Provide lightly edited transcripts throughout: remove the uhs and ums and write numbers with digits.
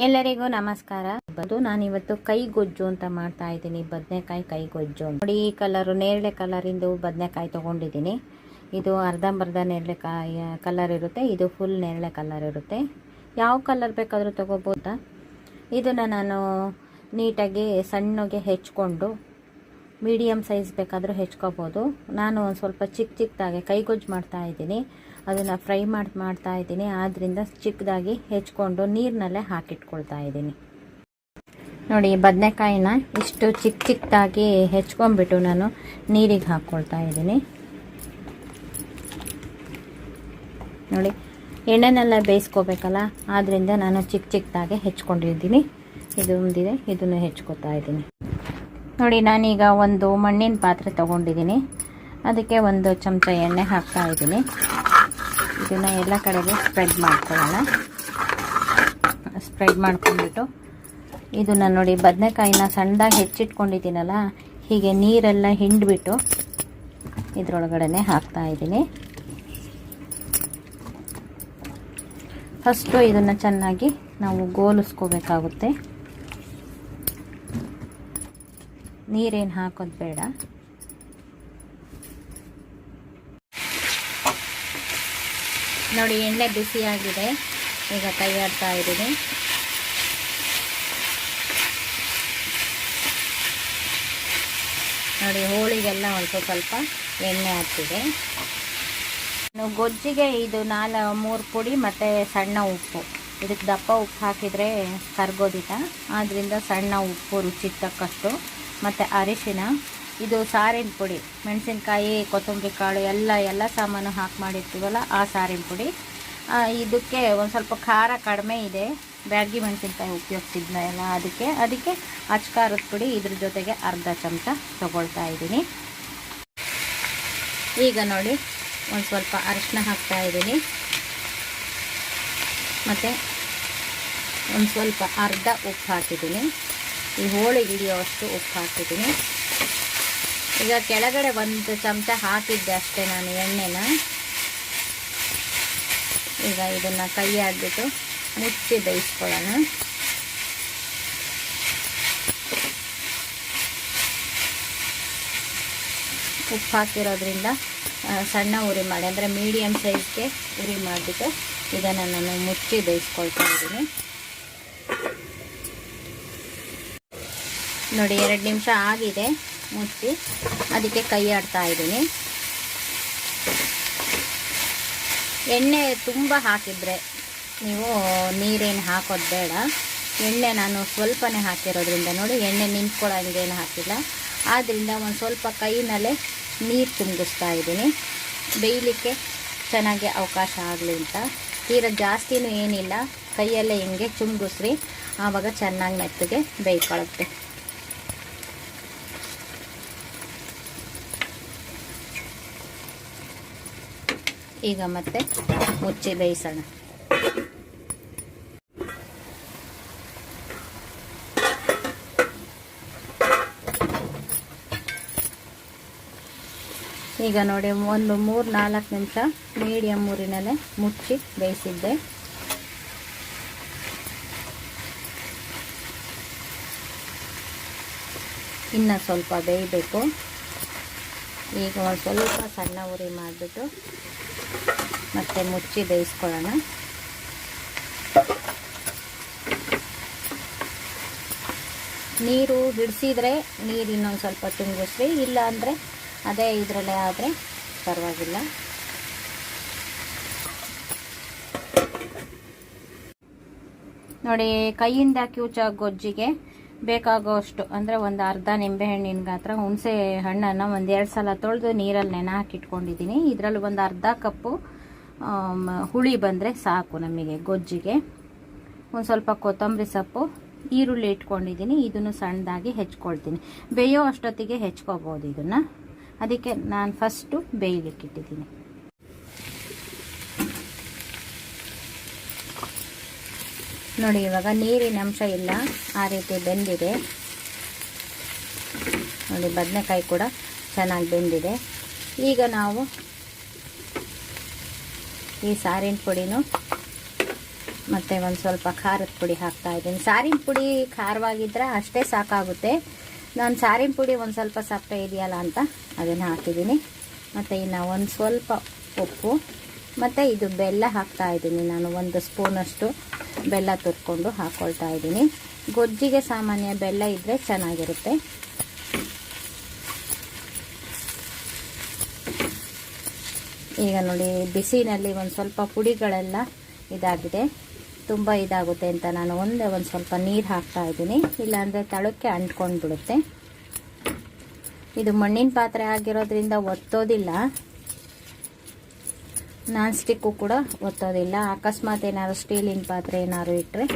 ಎಲ್ಲರಿಗೂ ನಮಸ್ಕಾರ. ನಾನಿವತ್ತು ಕೈ ಗೊಜ್ಜು ಅಂತ ಮಾಡ್ತಾ ಇದ್ದೀನಿ. ಬದನೆಕಾಯಿ ಕೈ ಗೊಜ್ಜು ನೋಡಿ. ಈ ಕಲರು ನೇರಳೆ ಕಲರಿಂದು ಬದನೆಕಾಯಿ ತೊಗೊಂಡಿದ್ದೀನಿ. ಇದು ಅರ್ಧಂಬರ್ಧ ನೇರಳೆಕಾಯಿ ಕಲರ್ ಇರುತ್ತೆ, ಇದು ಫುಲ್ ನೇರಳೆ ಕಲರ್ ಇರುತ್ತೆ. ಯಾವ ಕಲರ್ ಬೇಕಾದರೂ ತೊಗೋಬೋದಾ. ಇದನ್ನು ನಾನು ನೀಟಾಗಿ ಸಣ್ಣಗೆ ಹೆಚ್ಕೊಂಡು, ಮೀಡಿಯಮ್ ಸೈಜ್ ಬೇಕಾದರೂ ಹೆಚ್ಕೋಬೋದು. ನಾನು ಒಂದು ಸ್ವಲ್ಪ ಚಿಕ್ಕದಾಗಿ ಕೈಗೊಜ್ಜು ಮಾಡ್ತಾ ಇದ್ದೀನಿ, ಅದನ್ನು ಫ್ರೈ ಮಾಡ್ತಾ ಇದ್ದೀನಿ. ಆದ್ದರಿಂದ ಚಿಕ್ಕದಾಗಿ ಹೆಚ್ಕೊಂಡು ನೀರಿನಲ್ಲೇ ಹಾಕಿಟ್ಕೊಳ್ತಾ ಇದ್ದೀನಿ. ನೋಡಿ, ಬದನೆಕಾಯಿನ ಇಷ್ಟು ಚಿಕ್ಕದಾಗಿ ಹೆಚ್ಕೊಂಡ್ಬಿಟ್ಟು ನಾನು ನೀರಿಗೆ ಹಾಕ್ಕೊಳ್ತಾ ಇದ್ದೀನಿ. ನೋಡಿ, ಎಣ್ಣೆನೆಲ್ಲ ಬೇಯಿಸ್ಕೋಬೇಕಲ್ಲ, ಆದ್ದರಿಂದ ನಾನು ಚಿಕ್ಕದಾಗಿ ಹೆಚ್ಕೊಂಡಿದ್ದೀನಿ. ಇದು ಒಂದಿದೆ, ಇದನ್ನು ಹೆಚ್ಕೊತಾ ಇದ್ದೀನಿ. ನೋಡಿ, ನಾನೀಗ ಒಂದು ಮಣ್ಣಿನ ಪಾತ್ರೆ ತೊಗೊಂಡಿದ್ದೀನಿ. ಅದಕ್ಕೆ ಒಂದು ಚಮಚ ಎಣ್ಣೆ ಹಾಕ್ತಾ ಇದ್ದೀನಿ. ಇದನ್ನು ಎಲ್ಲ ಕಡೆಗೆ ಸ್ಪ್ರೆಡ್ ಮಾಡ್ಕೊಳ್ಳೋಣ. ಸ್ಪ್ರೆಡ್ ಮಾಡ್ಕೊಂಡ್ಬಿಟ್ಟು ಇದನ್ನು ನೋಡಿ, ಬದನೆಕಾಯಿನ ಸಣ್ಣದಾಗಿ ಹೆಚ್ಚಿಟ್ಕೊಂಡಿದ್ದೀನಲ್ಲ, ಹೀಗೆ ನೀರೆಲ್ಲ ಹಿಂಡ್ಬಿಟ್ಟು ಇದರೊಳಗಡೆ ಹಾಕ್ತಾ ಇದ್ದೀನಿ. ಫಸ್ಟು ಇದನ್ನು ಚೆನ್ನಾಗಿ ನಾವು ಗೋಲಿಸ್ಕೋಬೇಕಾಗುತ್ತೆ. ನೀರೇನು ಹಾಕೋದು ಬೇಡ. ನೋಡಿ, ಎಣ್ಣೆ ಬಿಸಿಯಾಗಿದೆ. ಈಗ ಕೈ ಆಡ್ತಾ ಇದ್ದೀನಿ. ನೋಡಿ, ಹೋಳಿಗೆಲ್ಲ ಸ್ವಲ್ಪ ಎಣ್ಣೆ ಹಾಕ್ತಿದೆ. ಗೊಜ್ಜಿಗೆ ಇದು 3 ಪುಡಿ ಮತ್ತು ಸಣ್ಣ ಉಪ್ಪು. ಇದಕ್ಕೆ ದಪ್ಪ ಉಪ್ಪು ಹಾಕಿದರೆ ಕರ್ಗೋದಿಲ್ಲ, ಆದ್ದರಿಂದ ಸಣ್ಣ ಉಪ್ಪು ರುಚಿಗೆ ತಕ್ಕಷ್ಟು, ಮತ್ತು ಅರಿಶಿನ. ಇದು ಸಾರಿನ ಪುಡಿ, ಮೆಣಸಿನ್ಕಾಯಿ, ಕೊತ್ತಂಬರಿ ಕಾಳು ಎಲ್ಲ ಸಾಮಾನು ಹಾಕಿ ಮಾಡಿರ್ತೀವಲ್ಲ, ಆ ಸಾರಿನ ಪುಡಿ. ಇದಕ್ಕೆ ಒಂದು ಸ್ವಲ್ಪ ಖಾರ ಕಡಿಮೆ ಇದೆ, ಬ್ಯಾಡಗಿ ಮೆಣಸಿನ್ಕಾಯಿ ಉಪಯೋಗಿಸಿದ್ನಲ್ಲ, ಅದಕ್ಕೆ ಅಚ್ಕಾರದ ಪುಡಿ ಇದ್ರ ಜೊತೆಗೆ ಅರ್ಧ ಚಮಚ ತೊಗೊಳ್ತಾ ಇದ್ದೀನಿ. ಈಗ ನೋಡಿ, ಒಂದು ಸ್ವಲ್ಪ ಅರಿಶಿನ ಹಾಕ್ತಾ ಇದ್ದೀನಿ, ಮತ್ತು ಒಂದು ಸ್ವಲ್ಪ ಅರ್ಧ ಉಪ್ಪು ಹಾಕಿದ್ದೀನಿ. ಈ ಹೋಳಿಗೆ ಹಿಡಿಯೋವಷ್ಟು ಉಪ್ಪು ಹಾಕಿದ್ದೀನಿ. ಈಗ ಕೆಳಗಡೆ ಒಂದು ಚಮಚ ಹಾಕಿದ್ದೆ ಅಷ್ಟೇ ನಾನು ಎಣ್ಣೆನ. ಈಗ ಇದನ್ನು ಕೈ ಆಡಿಬಿಟ್ಟು ಮುಚ್ಚಿ ಬೇಯಿಸ್ಕೊಳ್ಳೋಣ. ಉಪ್ಪು ಹಾಕಿರೋದ್ರಿಂದ ಸಣ್ಣ ಉರಿ ಮಾಡಿ, ಅಂದರೆ ಮೀಡಿಯಮ್ ಸೈಜ್ಗೆ ಉರಿ ಮಾಡಿಬಿಟ್ಟು ಇದನ್ನು ನಾನು ಮುಚ್ಚಿ ಬೇಯಿಸ್ಕೊಳ್ತಾ ಇದ್ದೀನಿ. ನೋಡಿ, 2 ನಿಮಿಷ ಆಗಿದೆ ಮುಚ್ಚಿ, ಅದಕ್ಕೆ ಕೈ ಆಡ್ತಾ ಇದ್ದೀನಿ. ಎಣ್ಣೆ ತುಂಬ ಹಾಕಿದರೆ ನೀವು ನೀರೇನು ಹಾಕೋದು ಬೇಡ. ಎಣ್ಣೆ ನಾನು ಸ್ವಲ್ಪನೇ ಹಾಕಿರೋದ್ರಿಂದ ನೋಡಿ, ಎಣ್ಣೆ ನಿಂತ್ಕೊಳ್ಳೋಂಗೇನು ಹಾಕಿಲ್ಲ. ಆದ್ದರಿಂದ ಒಂದು ಸ್ವಲ್ಪ ಕೈನಲ್ಲೇ ನೀರು ತುಂಬಿಸ್ತಾ ಇದ್ದೀನಿ, ಬೇಯಲಿಕ್ಕೆ ಚೆನ್ನಾಗಿ ಅವಕಾಶ ಆಗಲಿ ಅಂತ. ತೀರ ಜಾಸ್ತಿನೂ ಏನಿಲ್ಲ, ಕೈಯಲ್ಲೇ ಹಿಂಗೆ ಚುಮ್ಗಿಸ್ರಿ, ಆವಾಗ ಚೆನ್ನಾಗಿ ಮೆತ್ತಗೆ ಬೇಯ್ಕೊಳ್ಳುತ್ತೆ. ಈಗ ಮತ್ತೆ ಮುಚ್ಚಿ ಬೇಯಿಸೋಣ. ಈಗ ನೋಡಿ, ಒಂದು 3-4 ನಿಮಿಷ ಮೀಡಿಯಮ್ ಊರಿನಲ್ಲೇ ಮುಚ್ಚಿ ಬೇಯಿಸಿದ್ದೆ. ಇನ್ನು ಸ್ವಲ್ಪ ಬೇಯಬೇಕು. ಈಗ ಒಂದು ಸ್ವಲ್ಪ ಸಣ್ಣ ಉರಿ ಮಾಡಿಬಿಟ್ಟು ಮತ್ತೆ ಮುಚ್ಚಿ ಬೇಯಿಸ್ಕೊಳ್ಳೋಣ. ನೀರು ಹಿಡಿಸಿದ್ರೆ ನೀರು ಇನ್ನೊಂದು ಸ್ವಲ್ಪ ತುಂಬಿಸ್ರಿ, ಇಲ್ಲ ಅಂದರೆ ಅದೇ ಇದರಲ್ಲೇ ಆದರೆ ಪರವಾಗಿಲ್ಲ. ನೋಡಿ, ಕೈಯಿಂದ ಕಿವುಚೋ ಗೊಜ್ಜಿಗೆ ಬೇಕಾಗೋಷ್ಟು, ಅಂದರೆ ಒಂದು ಅರ್ಧ ನಿಂಬೆಹಣ್ಣಿನ ಗಾತ್ರ ಹುಣಸೆ ಹಣ್ಣನ್ನು 1-2 ಸಲ ತೊಳೆದು ನೀರಲ್ಲಿ ನೆನೆ ಹಾಕಿಟ್ಕೊಂಡಿದ್ದೀನಿ. ಇದರಲ್ಲಿ ಒಂದು ಅರ್ಧ ಕಪ್ಪು ಹುಳಿ ಬಂದರೆ ಸಾಕು ನಮಗೆ ಗೊಜ್ಜಿಗೆ. ಒಂದು ಸ್ವಲ್ಪ ಕೊತ್ತಂಬರಿ ಸೊಪ್ಪು, ಈರುಳ್ಳಿ ಇಟ್ಕೊಂಡಿದ್ದೀನಿ, ಇದನ್ನು ಸಣ್ಣದಾಗಿ ಹೆಚ್ಕೊಳ್ತೀನಿ. ಬೇಯೋ ಅಷ್ಟೊತ್ತಿಗೆ ಹೆಚ್ಕೋಬೋದು ಇದನ್ನು, ಅದಕ್ಕೆ ನಾನು ಫಸ್ಟು ಬೇಯಲಿಕ್ಕಿಟ್ಟಿದ್ದೀನಿ. ನೋಡಿ, ಇವಾಗ ನೀರಿನ ಅಂಶ ಇಲ್ಲ, ಆ ರೀತಿ ಬೆಂದಿದೆ. ನೋಡಿ, ಬದನೆಕಾಯಿ ಕೂಡ ಚೆನ್ನಾಗಿ ಬೆಂದಿದೆ. ಈಗ ನಾವು ಈ ಸಾರಿನ ಪುಡಿನೂ ಮತ್ತು ಒಂದು ಸ್ವಲ್ಪ ಖಾರದ ಪುಡಿ ಹಾಕ್ತಾಯಿದ್ದೀನಿ. ಸಾರಿನ ಪುಡಿ ಖಾರವಾಗಿದ್ದರೆ ಅಷ್ಟೇ ಸಾಕಾಗುತ್ತೆ. ನಾನು ಸಾರಿನ ಪುಡಿ ಒಂದು ಸ್ವಲ್ಪ ಸಪ್ಪೆ ಇದೆಯಲ್ಲ ಅಂತ ಅದನ್ನು ಹಾಕಿದ್ದೀನಿ. ಮತ್ತು ಇನ್ನು ಒಂದು ಸ್ವಲ್ಪ ಉಪ್ಪು ಮತ್ತು ಇದು ಬೆಲ್ಲ ಹಾಕ್ತಾಯಿದ್ದೀನಿ. ನಾನು 1 ಸ್ಪೂನಷ್ಟು ಬೆಲ್ಲ ತುರ್ಕೊಂಡು ಹಾಕ್ಕೊಳ್ತಾ ಇದ್ದೀನಿ. ಗೊಜ್ಜಿಗೆ ಸಾಮಾನ್ಯ ಬೆಲ್ಲ ಇದ್ದರೆ ಚೆನ್ನಾಗಿರುತ್ತೆ. ಈಗ ನೋಡಿ ಬಿಸಿನಲ್ಲಿ ಒಂದು ಸ್ವಲ್ಪ ಪುಡಿಗಳೆಲ್ಲ ಇದಾಗಿದೆ, ತುಂಬ ಇದಾಗುತ್ತೆ ಅಂತ ನಾನು ಒಂದು ಸ್ವಲ್ಪ ನೀರು ಹಾಕ್ತಾ ಇದ್ದೀನಿ. ಇಲ್ಲಾಂದರೆ ತಳಕ್ಕೆ ಅಂಟ್ಕೊಂಡು ಬಿಡುತ್ತೆ. ಇದು ಮಣ್ಣಿನ ಪಾತ್ರೆ ಆಗಿರೋದ್ರಿಂದ ಒತ್ತೋದಿಲ್ಲ, ನಾನ್ ಸ್ಟಿಕ್ಕು ಕೂಡ ಒತ್ತೋದಿಲ್ಲ. ಅಕಸ್ಮಾತ್ ಏನಾದ್ರು ಸ್ಟೀಲಿನ ಪಾತ್ರೆ ಏನಾದ್ರು ಇಟ್ಟರೆ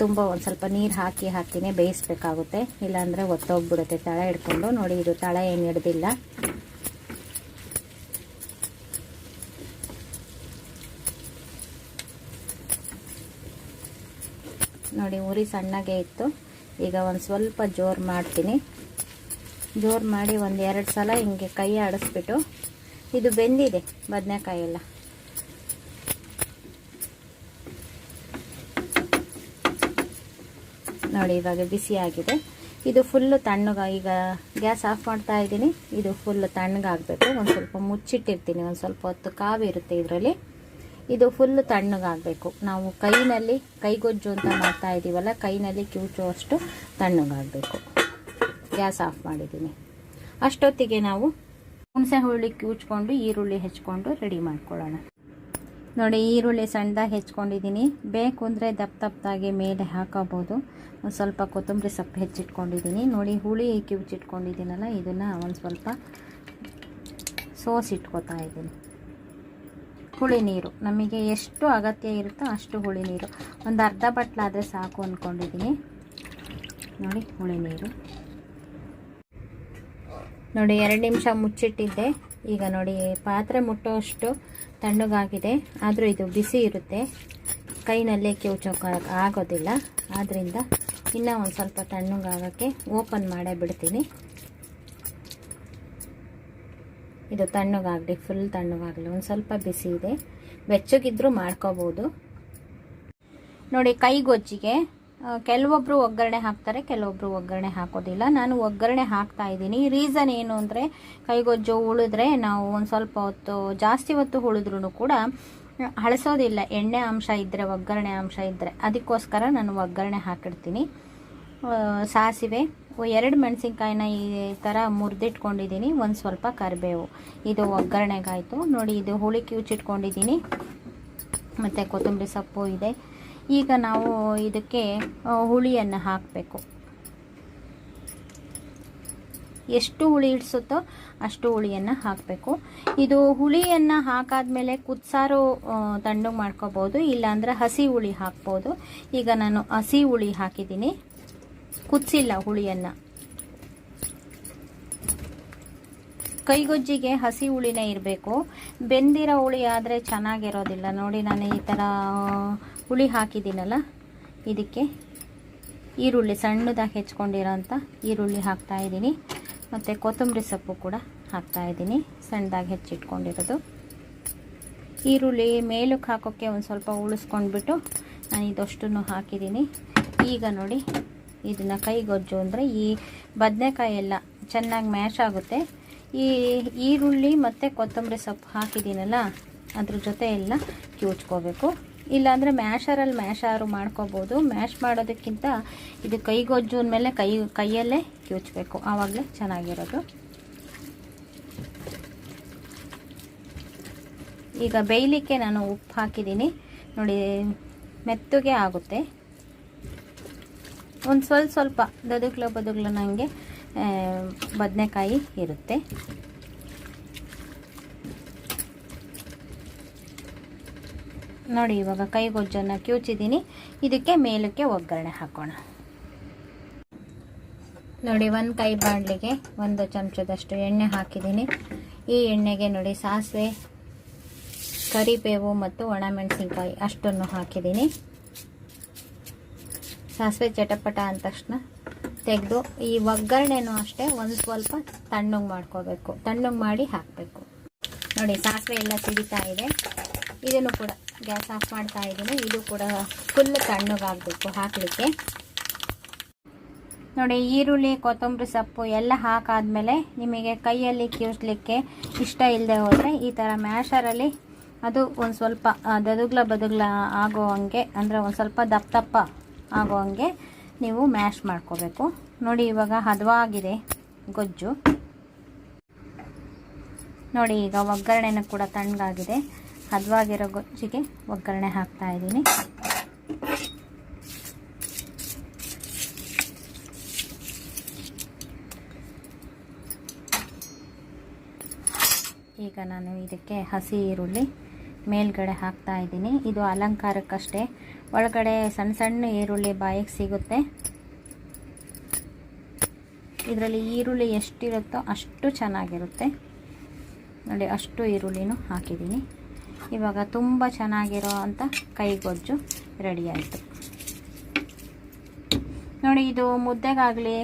ತುಂಬ ಒಂದು ಸ್ವಲ್ಪ ನೀರು ಹಾಕಿನೇ ಬೇಯಿಸ್ಬೇಕಾಗುತ್ತೆ, ಇಲ್ಲಾಂದರೆ ಒತ್ತೋಗ್ಬಿಡುತ್ತೆ ತಳ ಹಿಡ್ಕೊಂಡು. ನೋಡಿ ಇದು ತಳ ಏನು ಹಿಡ್ದಿಲ್ಲ. ನೋಡಿ ಉರಿ ಸಣ್ಣಗೆ ಇತ್ತು. ಈಗ ಒಂದು ಸ್ವಲ್ಪ ಜೋರು ಮಾಡ್ತೀನಿ. ಜೋರು ಮಾಡಿ 1-2 ಸಲ ಹಿಂಗೆ ಕೈ ಆಡಿಸ್ಬಿಟ್ಟು, ಇದು ಬೆಂದಿದೆ ಬದನೆಕಾಯಿ ಎಲ್ಲ. ನೋಡಿ ಇವಾಗ ಬಿಸಿ ಆಗಿದೆ. ಇದು ಫುಲ್ಲು ಈಗ ಗ್ಯಾಸ್ ಆಫ್ ಮಾಡ್ತಾ ಇದ್ದೀನಿ. ಇದು ಫುಲ್ಲು ತಣ್ಣಗಾಗಬೇಕು. ಒಂದು ಸ್ವಲ್ಪ ಮುಚ್ಚಿಟ್ಟಿರ್ತೀನಿ, ಒಂದು ಸ್ವಲ್ಪ ಹೊತ್ತು ಕಾವಿರುತ್ತೆ ಇದರಲ್ಲಿ. ಇದು ಫುಲ್ಲು ತಣ್ಣಗಾಗಬೇಕು. ನಾವು ಕೈಗೊಜ್ಜು ಅಂತ ಮಾಡ್ತಾ ಇದ್ದೀವಲ್ಲ, ಕೈನಲ್ಲಿ ಕಿವುಚುವಷ್ಟು ತಣ್ಣಗಾಗಬೇಕು. ಗ್ಯಾಸ್ ಆಫ್ ಮಾಡಿದ್ದೀನಿ. ಅಷ್ಟೊತ್ತಿಗೆ ನಾವು ಹುಣಸೆ ಹುಳಿ ಕಿವುಚ್ಕೊಂಡು ಈರುಳ್ಳಿ ಹೆಚ್ಕೊಂಡು ರೆಡಿ ಮಾಡ್ಕೊಳ್ಳೋಣ. ನೋಡಿ ಈರುಳ್ಳಿ ಸಣ್ಣದಾಗಿ ಹೆಚ್ಕೊಂಡಿದ್ದೀನಿ. ಬೇಕು ಅಂದರೆ ದಪ್ಪದಾಗಿ ಮೇಲೆ ಹಾಕೋಬೋದು. ಒಂದು ಸ್ವಲ್ಪ ಕೊತ್ತಂಬರಿ ಸೊಪ್ಪು ಹೆಚ್ಚಿಟ್ಕೊಂಡಿದ್ದೀನಿ. ನೋಡಿ ಹುಳಿ ಕಿವುಚಿಟ್ಕೊಂಡಿದ್ದೀನಲ್ಲ, ಇದನ್ನು ಒಂದು ಸ್ವಲ್ಪ ಸೋಸಿಟ್ಕೋತಾ ಇದ್ದೀನಿ. ಹುಳಿ ನೀರು ನಮಗೆ ಎಷ್ಟು ಅಗತ್ಯ ಇರುತ್ತೋ ಅಷ್ಟು ಹುಳಿ ನೀರು, ಒಂದು ಅರ್ಧ ಬಟ್ಲಾದರೆ ಸಾಕು ಅಂದ್ಕೊಂಡಿದ್ದೀನಿ. ನೋಡಿ ಹುಳಿ ನೀರು. ನೋಡಿ 2 ನಿಮಿಷ ಮುಚ್ಚಿಟ್ಟಿದ್ದೆ. ಈಗ ನೋಡಿ ಪಾತ್ರೆ ಮುಟ್ಟೋಷ್ಟು ತಣ್ಣಗಾಗಿದೆ. ಆದರೂ ಇದು ಬಿಸಿ ಇರುತ್ತೆ, ಕೈನಲ್ಲೇ ಕಿವುಚೋಕೆ ಆಗೋದಿಲ್ಲ. ಆದ್ದರಿಂದ ಇನ್ನೂ ಒಂದು ಸ್ವಲ್ಪ ತಣ್ಣಗಾಗೋಕ್ಕೆ ಓಪನ್ ಮಾಡೇ ಬಿಡ್ತೀನಿ. ಇದು ತಣ್ಣಗಾಗಲಿ, ಫುಲ್ ತಣ್ಣಗಾಗಲಿ. ಒಂದು ಸ್ವಲ್ಪ ಬಿಸಿ ಇದೆ, ಬೆಚ್ಚಗಿದ್ರೂ ಮಾಡ್ಕೋಬೋದು. ನೋಡಿ ಕೈಗೊಜ್ಜಿಗೆ ಕೆಲವೊಬ್ಬರು ಒಗ್ಗರಣೆ ಹಾಕ್ತಾರೆ, ಕೆಲವೊಬ್ಬರು ಒಗ್ಗರಣೆ ಹಾಕೋದಿಲ್ಲ. ನಾನು ಒಗ್ಗರಣೆ ಹಾಕ್ತಾ ಇದ್ದೀನಿ. ರೀಸನ್ ಏನು ಅಂದರೆ, ಕೈಗೊಜ್ಜು ಉಳಿದ್ರೆ ನಾವು ಒಂದು ಸ್ವಲ್ಪ ಹೊತ್ತು ಜಾಸ್ತಿ ಹೊತ್ತು ಉಳಿದ್ರೂ ಕೂಡ ಹಳಸೋದಿಲ್ಲ, ಎಣ್ಣೆ ಅಂಶ ಇದ್ದರೆ, ಒಗ್ಗರಣೆ ಅಂಶ ಇದ್ದರೆ. ಅದಕ್ಕೋಸ್ಕರ ನಾನು ಒಗ್ಗರಣೆ ಹಾಕಿಡ್ತೀನಿ. ಸಾಸಿವೆ, 2 ಮೆಣಸಿನ್ಕಾಯಿನ ಈ ಥರ ಮುರಿದಿಟ್ಕೊಂಡಿದ್ದೀನಿ. ಒಂದು ಸ್ವಲ್ಪ ಕರಿಬೇವು, ಇದು ಒಗ್ಗರಣೆಗಾಯಿತು. ನೋಡಿ ಇದು ಹುಳಿ ಕಿವುಚಿಟ್ಕೊಂಡಿದ್ದೀನಿ, ಮತ್ತು ಕೊತ್ತಂಬರಿ ಸೊಪ್ಪು ಇದೆ. ಈಗ ನಾವು ಇದಕ್ಕೆ ಹುಳಿಯನ್ನು ಹಾಕಬೇಕು. ಎಷ್ಟು ಹುಳಿ ಇಡಿಸುತ್ತೋ ಅಷ್ಟು ಹುಳಿಯನ್ನು ಹಾಕಬೇಕು. ಇದು ಹುಳಿಯನ್ನು ಹಾಕಾದ್ಮೇಲೆ ಕುದ್ಸಾರು ತಣ್ಣಗೆ ಮಾಡ್ಕೋಬೋದು, ಇಲ್ಲಾಂದರೆ ಹಸಿ ಹುಳಿ ಹಾಕ್ಬೋದು. ಈಗ ನಾನು ಹಸಿ ಹುಳಿ ಹಾಕಿದ್ದೀನಿ, ಕುದಿಸಿಲ್ಲ ಹುಳಿಯನ್ನು. ಕೈಗೊಜ್ಜಿಗೆ ಹಸಿ ಹುಳಿನೇ ಇರಬೇಕು, ಬೆಂದಿರೋ ಹುಳಿ ಆದರೆ ಚೆನ್ನಾಗಿರೋದಿಲ್ಲ. ನೋಡಿ ನಾನು ಈ ಥರ ಹುಳಿ ಹಾಕಿದ್ದೀನಲ್ಲ, ಇದಕ್ಕೆ ಈರುಳ್ಳಿ ಸಣ್ಣದಾಗಿ ಹೆಚ್ಕೊಂಡಿರೋಂಥ ಈರುಳ್ಳಿ ಹಾಕ್ತಾಯಿದ್ದೀನಿ. ಮತ್ತು ಕೊತ್ತಂಬರಿ ಸೊಪ್ಪು ಕೂಡ ಹಾಕ್ತಾಯಿದ್ದೀನಿ, ಸಣ್ಣದಾಗಿ ಹೆಚ್ಚಿಟ್ಕೊಂಡಿರೋದು. ಈರುಳ್ಳಿ ಮೇಲಕ್ಕೆ ಹಾಕೋಕ್ಕೆ ಒಂದು ಸ್ವಲ್ಪ ಉಳಿಸ್ಕೊಂಡ್ಬಿಟ್ಟು ನಾನು ಇದಷ್ಟನ್ನು ಹಾಕಿದ್ದೀನಿ. ಈಗ ನೋಡಿ ಇದನ್ನು ಕೈಗೊಜ್ಜು ಅಂದರೆ ಈ ಬದನೆಕಾಯಿ ಎಲ್ಲ ಚೆನ್ನಾಗಿ ಮ್ಯಾಶ್ ಆಗುತ್ತೆ. ಈ ಈರುಳ್ಳಿ ಮತ್ತು ಕೊತ್ತಂಬರಿ ಸೊಪ್ಪು ಹಾಕಿದ್ದೀನಲ್ಲ, ಅದ್ರ ಜೊತೆ ಎಲ್ಲ ಕಿವುಚ್ಕೋಬೇಕು. ಇಲ್ಲಾಂದರೆ ಮ್ಯಾಶರಲ್ಲಿ ಮ್ಯಾಶಾರು ಮಾಡ್ಕೋಬೋದು. ಮ್ಯಾಶ್ ಮಾಡೋದಕ್ಕಿಂತ ಇದು ಕೈಗೊಜ್ಜು ಅಂದಮೇಲೆ ಕೈಯಲ್ಲೇ ಕಿವುಚಬೇಕು, ಆವಾಗಲೇ ಚೆನ್ನಾಗಿರೋದು. ಈಗ ಬೇಯಲಿಕ್ಕೆ ನಾನು ಉಪ್ಪು ಹಾಕಿದ್ದೀನಿ. ನೋಡಿ ಮೆತ್ತಗೆ ಆಗುತ್ತೆ. ಒಂದು ಸ್ವಲ್ಪ ಬದುಗ್ಲು ನನಗೆ ಬದನೆಕಾಯಿ ಇರುತ್ತೆ. ನೋಡಿ ಇವಾಗ ಕೈಗೊಜ್ಜನ್ನು ಕಿವುಚಿದ್ದೀನಿ. ಇದಕ್ಕೆ ಮೇಲಕ್ಕೆ ಒಗ್ಗರಣೆ ಹಾಕೋಣ. ನೋಡಿ ಒಂದು ಕೈ ಬಾಣಲಿಗೆ 1 ಚಮಚದಷ್ಟು ಎಣ್ಣೆ ಹಾಕಿದ್ದೀನಿ. ಈ ಎಣ್ಣೆಗೆ ನೋಡಿ ಸಾಸಿವೆ, ಕರಿಬೇವು ಮತ್ತು ಒಣಮೆಣಸಿನ್ಕಾಯಿ ಅಷ್ಟನ್ನು ಹಾಕಿದ್ದೀನಿ. ಸಾಸಿವೆ ಚಟಪಟ ಅಂದ ತಕ್ಷಣ ತೆಗೆದು ಈ ಒಗ್ಗರಣೆನೂ ಅಷ್ಟೇ ಒಂದು ಸ್ವಲ್ಪ ತಣ್ಣಗೆ ಮಾಡ್ಕೋಬೇಕು, ತಣ್ಣಗೆ ಮಾಡಿ ಹಾಕಬೇಕು. ನೋಡಿ ಸಾಸಿವೆ ಎಲ್ಲ ಸಿಡಿತಾ ಇದೆ. ಇದನ್ನು ಕೂಡ ಗ್ಯಾಸ್ ಆಫ್ ಮಾಡ್ತಾ ಇದ್ದೀನಿ. ಇದು ಕೂಡ ಫುಲ್ ತಣ್ಣಗಾಗಬೇಕು ಹಾಕಲಿಕ್ಕೆ. ನೋಡಿ, ಈರುಳ್ಳಿ, ಕೊತ್ತಂಬರಿ ಸೊಪ್ಪು ಎಲ್ಲ ಹಾಕಾದ್ಮೇಲೆ ನಿಮಗೆ ಕೈಯಲ್ಲಿ ಕಿವುಚಲಿಕ್ಕೆ ಇಷ್ಟ ಇಲ್ಲದೆ ಹೋದರೆ ಈ ಥರ ಮ್ಯಾಶರಲ್ಲಿ ಅದು ಒಂದು ಸ್ವಲ್ಪ ಬದುಗ್ಲ ಆಗೋ ಹಂಗೆ, ಅಂದರೆ ಒಂದು ಸ್ವಲ್ಪ ದಪ್ಪ ಆಗೋ ಹಂಗೆ ನೀವು ಮ್ಯಾಶ್ ಮಾಡ್ಕೋಬೇಕು. ನೋಡಿ, ಇವಾಗ ಹದವಾಗಿದೆ ಗೊಜ್ಜು. ನೋಡಿ, ಈಗ ಒಗ್ಗರಣೆನೂ ಕೂಡ ತಣ್ಣಗಾಗಿದೆ. ಹದವಾಗಿರೋ ಗೊಜ್ಜಿಗೆ ಒಗ್ಗರಣೆ ಹಾಕ್ತಾ ಇದ್ದೀನಿ. ಈಗ ನಾನು ಇದಕ್ಕೆ ಹಸಿ ಈರುಳ್ಳಿ ಮೇಲ್ಗಡೆ ಹಾಕ್ತಾ ಇದ್ದೀನಿ. ಇದು ಅಲಂಕಾರಕ್ಕಷ್ಟೇ, ಒಳಗಡೆ ಸಣ್ಣ ಸಣ್ಣ ಈರುಳ್ಳಿ ಬಾಯಿಗೆ ಸಿಗುತ್ತೆ. ಇದರಲ್ಲಿ ಈರುಳ್ಳಿ ಎಷ್ಟಿರುತ್ತೋ ಅಷ್ಟು ಚೆನ್ನಾಗಿರುತ್ತೆ. ನೋಡಿ, ಅಷ್ಟು ಈರುಳ್ಳಿನೂ ಹಾಕಿದ್ದೀನಿ. ಇವಾಗ ತುಂಬ ಚೆನ್ನಾಗಿರೋ ಅಂಥ ಕೈಗೊಜ್ಜು ರೆಡಿ ಆಯಿತು. ನೋಡಿ, ಇದು ಮುದ್ದೆಗಾಗಲಿ,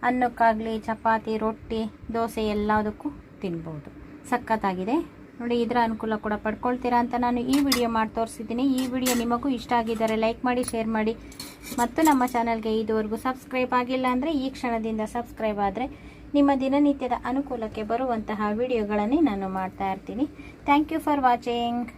ಅನ್ನಕ್ಕಾಗಲಿ, ಚಪಾತಿ, ರೊಟ್ಟಿ, ದೋಸೆ ಎಲ್ಲದಕ್ಕೂ ತಿನ್ಬೋದು. ಸಖತ್ತಾಗಿದೆ. ನೋಡಿ, ಇದರ ಅನುಕೂಲ ಕೂಡ ಪಡ್ಕೊಳ್ತೀರಾ ಅಂತ ನಾನು ಈ ವಿಡಿಯೋ ಮಾಡಿ ತೋರಿಸಿದ್ದೀನಿ. ಈ ವಿಡಿಯೋ ನಿಮಗೂ ಇಷ್ಟ ಆಗಿದ್ದರೆ ಲೈಕ್ ಮಾಡಿ, ಶೇರ್ ಮಾಡಿ, ಮತ್ತು ನಮ್ಮ ಚಾನಲ್ಗೆ ಇದುವರೆಗೂ ಸಬ್ಸ್ಕ್ರೈಬ್ ಆಗಿಲ್ಲ ಅಂದರೆ ಈ ಕ್ಷಣದಿಂದ ಸಬ್ಸ್ಕ್ರೈಬ್ ಆದರೆ ನಿಮ್ಮ ದಿನನಿತ್ಯದ ಅನುಕೂಲಕ್ಕೆ ಬರುವಂತಹ ವಿಡಿಯೋಗಳನ್ನೇ ನಾನು ಮಾಡ್ತಾ ಇರ್ತೀನಿ. Thank you for watching.